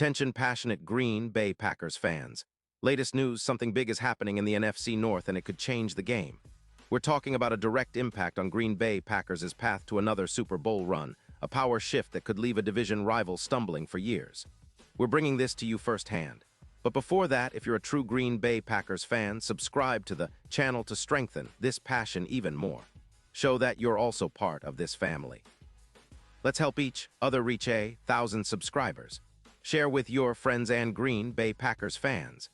Attention passionate Green Bay Packers fans. Latest news, something big is happening in the NFC North and it could change the game. We're talking about a direct impact on Green Bay Packers' path to another Super Bowl run, a power shift that could leave a division rival stumbling for years. We're bringing this to you firsthand. But before that, if you're a true Green Bay Packers fan, subscribe to the channel to strengthen this passion even more. Show that you're also part of this family. Let's help each other reach 1,000 subscribers. Share with your friends and Green Bay Packers fans.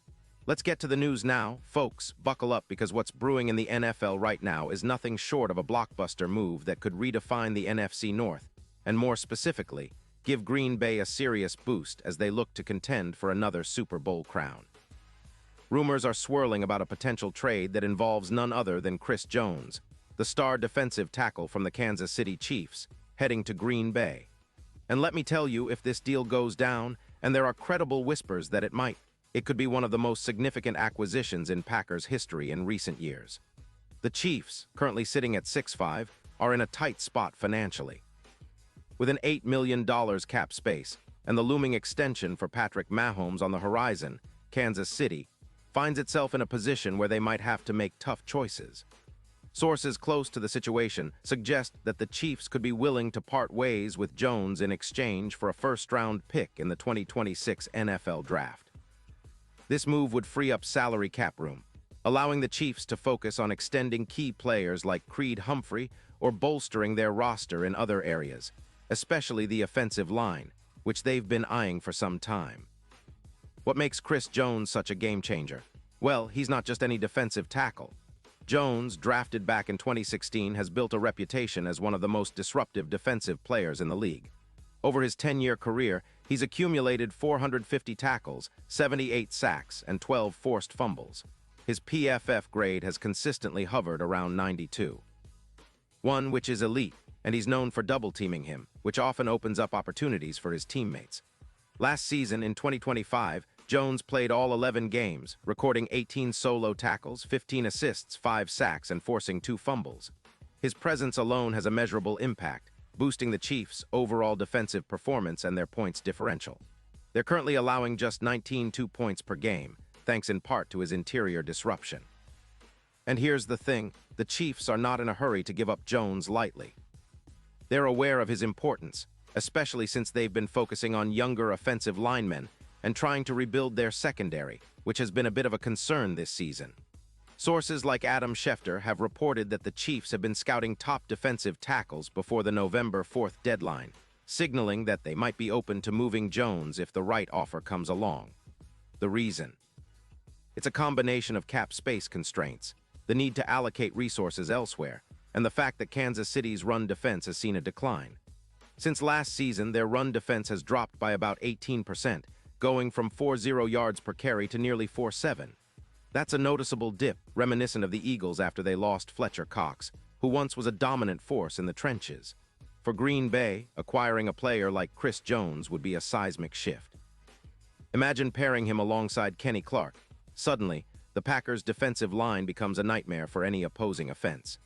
Let's get to the news now. Folks, buckle up because what's brewing in the NFL right now is nothing short of a blockbuster move that could redefine the NFC North, and more specifically, give Green Bay a serious boost as they look to contend for another Super Bowl crown. Rumors are swirling about a potential trade that involves none other than Chris Jones, the star defensive tackle from the Kansas City Chiefs, heading to Green Bay. And let me tell you, if this deal goes down, and there are credible whispers that it could be one of the most significant acquisitions in Packers history in recent years. The Chiefs, currently sitting at 6-5, are in a tight spot financially. With an $8 million cap space and the looming extension for Patrick Mahomes on the horizon, Kansas City finds itself in a position where they might have to make tough choices. Sources close to the situation suggest that the Chiefs could be willing to part ways with Jones in exchange for a first-round pick in the 2026 NFL Draft. This move would free up salary cap room, allowing the Chiefs to focus on extending key players like Creed Humphrey or bolstering their roster in other areas, especially the offensive line, which they've been eyeing for some time. What makes Chris Jones such a game-changer? Well, he's not just any defensive tackle. Jones, drafted back in 2016, has built a reputation as one of the most disruptive defensive players in the league. Over his 10-year career, he's accumulated 450 tackles, 78 sacks, and 12 forced fumbles. His PFF grade has consistently hovered around 92. One which is elite, and he's known for double-teaming him, which often opens up opportunities for his teammates. Last season, in 2025, Jones played all 11 games, recording 18 solo tackles, 15 assists, 5 sacks, and forcing 2 fumbles. His presence alone has a measurable impact, boosting the Chiefs' overall defensive performance and their points differential. They're currently allowing just 19 points per game, thanks in part to his interior disruption. And here's the thing, the Chiefs are not in a hurry to give up Jones lightly. They're aware of his importance, especially since they've been focusing on younger offensive linemen and trying to rebuild their secondary, which has been a bit of a concern this season. Sources like Adam Schefter have reported that the Chiefs have been scouting top defensive tackles before the November 4th deadline, signaling that they might be open to moving Jones if the right offer comes along. The reason? It's a combination of cap space constraints, the need to allocate resources elsewhere, and the fact that Kansas City's run defense has seen a decline. Since last season, their run defense has dropped by about 18%, going from 4.0 yards per carry to nearly 4.7. That's a noticeable dip, reminiscent of the Eagles after they lost Fletcher Cox, who once was a dominant force in the trenches. For Green Bay, acquiring a player like Chris Jones would be a seismic shift. Imagine pairing him alongside Kenny Clark. Suddenly, the Packers' defensive line becomes a nightmare for any opposing offense.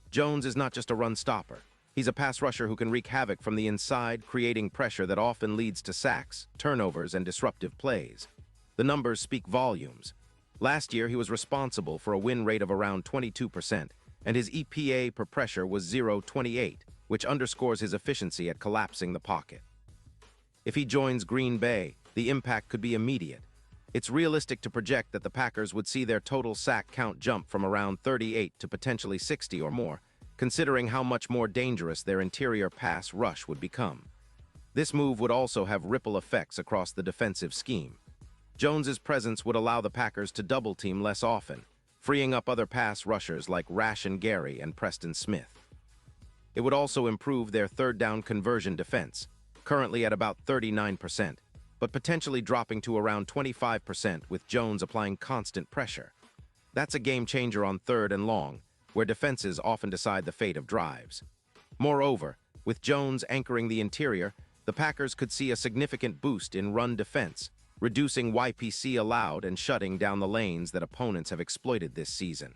Jones is not just a run stopper. He's a pass rusher who can wreak havoc from the inside, creating pressure that often leads to sacks, turnovers, and disruptive plays. The numbers speak volumes. Last year, he was responsible for a win rate of around 22%, and his EPA per pressure was 0.28, which underscores his efficiency at collapsing the pocket. If he joins Green Bay, the impact could be immediate. It's realistic to project that the Packers would see their total sack count jump from around 38 to potentially 60 or more, considering how much more dangerous their interior pass rush would become. This move would also have ripple effects across the defensive scheme. Jones's presence would allow the Packers to double-team less often, freeing up other pass rushers like Rashan Gary and Preston Smith. It would also improve their third-down conversion defense, currently at about 39%, but potentially dropping to around 25% with Jones applying constant pressure. That's a game-changer on 3rd and long, where defenses often decide the fate of drives. Moreover, with Jones anchoring the interior, the Packers could see a significant boost in run defense, reducing YPC allowed and shutting down the lanes that opponents have exploited this season.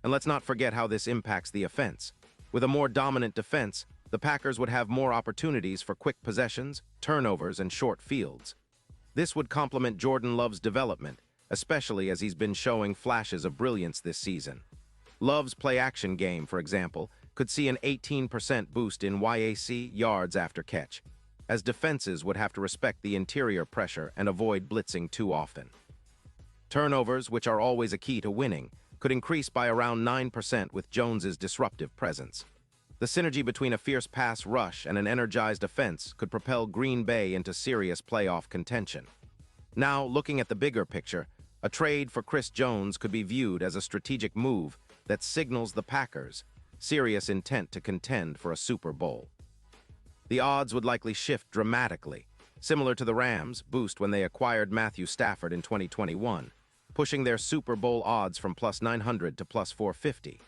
And let's not forget how this impacts the offense. With a more dominant defense, the Packers would have more opportunities for quick possessions, turnovers, and short fields. This would complement Jordan Love's development, especially as he's been showing flashes of brilliance this season. Love's play-action game, for example, could see an 18% boost in YAC yards after catch, as defenses would have to respect the interior pressure and avoid blitzing too often. Turnovers, which are always a key to winning, could increase by around 9% with Jones's disruptive presence. The synergy between a fierce pass rush and an energized offense could propel Green Bay into serious playoff contention. Now, looking at the bigger picture, a trade for Chris Jones could be viewed as a strategic move that signals the Packers' serious intent to contend for a Super Bowl. The odds would likely shift dramatically, similar to the Rams' boost when they acquired Matthew Stafford in 2021, pushing their Super Bowl odds from plus 900 to plus 450.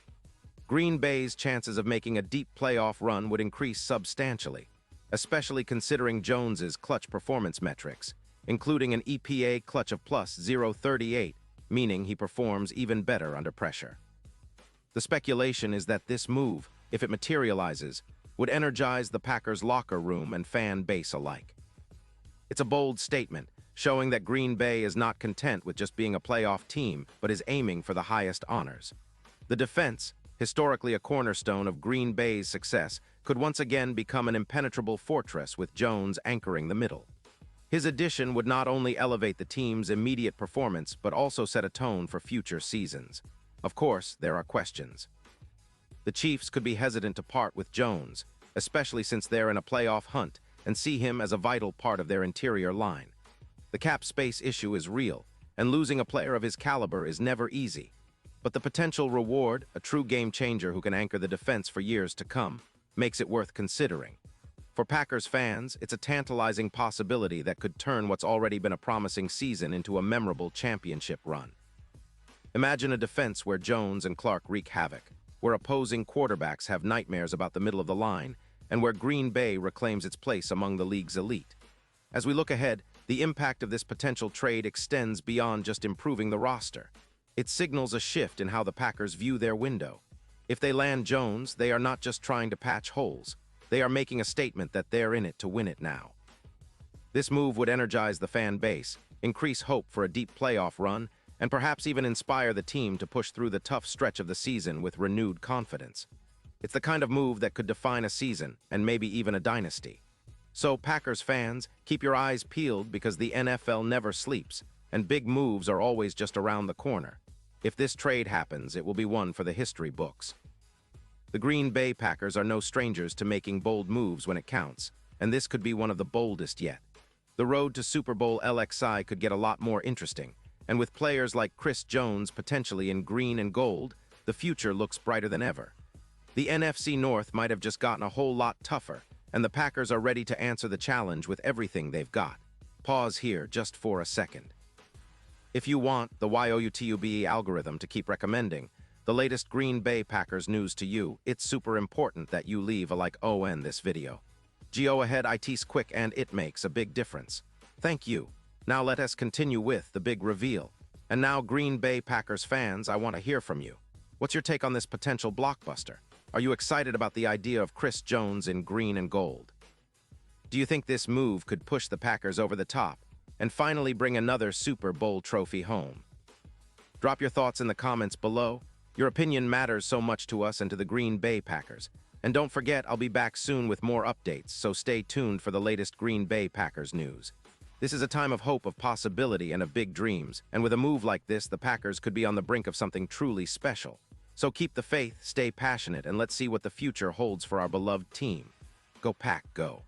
Green Bay's chances of making a deep playoff run would increase substantially, especially considering Jones's clutch performance metrics, including an EPA clutch of plus 0.38, meaning he performs even better under pressure. The speculation is that this move, if it materializes, would energize the Packers' locker room and fan base alike. It's a bold statement, showing that Green Bay is not content with just being a playoff team, but is aiming for the highest honors. The defense, historically a cornerstone of Green Bay's success, could once again become an impenetrable fortress with Jones anchoring the middle. His addition would not only elevate the team's immediate performance, but also set a tone for future seasons. Of course, there are questions. The Chiefs could be hesitant to part with Jones, especially since they're in a playoff hunt and see him as a vital part of their interior line. The cap space issue is real, and losing a player of his caliber is never easy. But the potential reward, a true game changer who can anchor the defense for years to come, makes it worth considering. For Packers fans, it's a tantalizing possibility that could turn what's already been a promising season into a memorable championship run. Imagine a defense where Jones and Clark wreak havoc, where opposing quarterbacks have nightmares about the middle of the line, and where Green Bay reclaims its place among the league's elite. As we look ahead, the impact of this potential trade extends beyond just improving the roster. It signals a shift in how the Packers view their window. If they land Jones, they are not just trying to patch holes. They are making a statement that they're in it to win it now. This move would energize the fan base, increase hope for a deep playoff run, and perhaps even inspire the team to push through the tough stretch of the season with renewed confidence. It's the kind of move that could define a season and maybe even a dynasty. So, Packers fans, keep your eyes peeled because the NFL never sleeps, and big moves are always just around the corner. If this trade happens, it will be one for the history books. The Green Bay Packers are no strangers to making bold moves when it counts, and this could be one of the boldest yet. The road to Super Bowl LXI could get a lot more interesting, and with players like Chris Jones potentially in green and gold, the future looks brighter than ever. The NFC North might have just gotten a whole lot tougher, and the Packers are ready to answer the challenge with everything they've got. Pause here just for a second. If you want the YOUTUBE algorithm to keep recommending the latest Green Bay Packers news to you, it's super important that you leave a like on this video. Go ahead, it's quick and it makes a big difference. Thank you. Now let us continue with the big reveal. And now, Green Bay Packers fans, I want to hear from you. What's your take on this potential blockbuster? Are you excited about the idea of Chris Jones in green and gold? Do you think this move could push the Packers over the top and finally bring another Super Bowl trophy home? Drop your thoughts in the comments below. Your opinion matters so much to us and to the Green Bay Packers. And don't forget, I'll be back soon with more updates, so stay tuned for the latest Green Bay Packers news. This is a time of hope, of possibility, and of big dreams, and with a move like this, the Packers could be on the brink of something truly special. So keep the faith, stay passionate, and let's see what the future holds for our beloved team. Go Pack, go!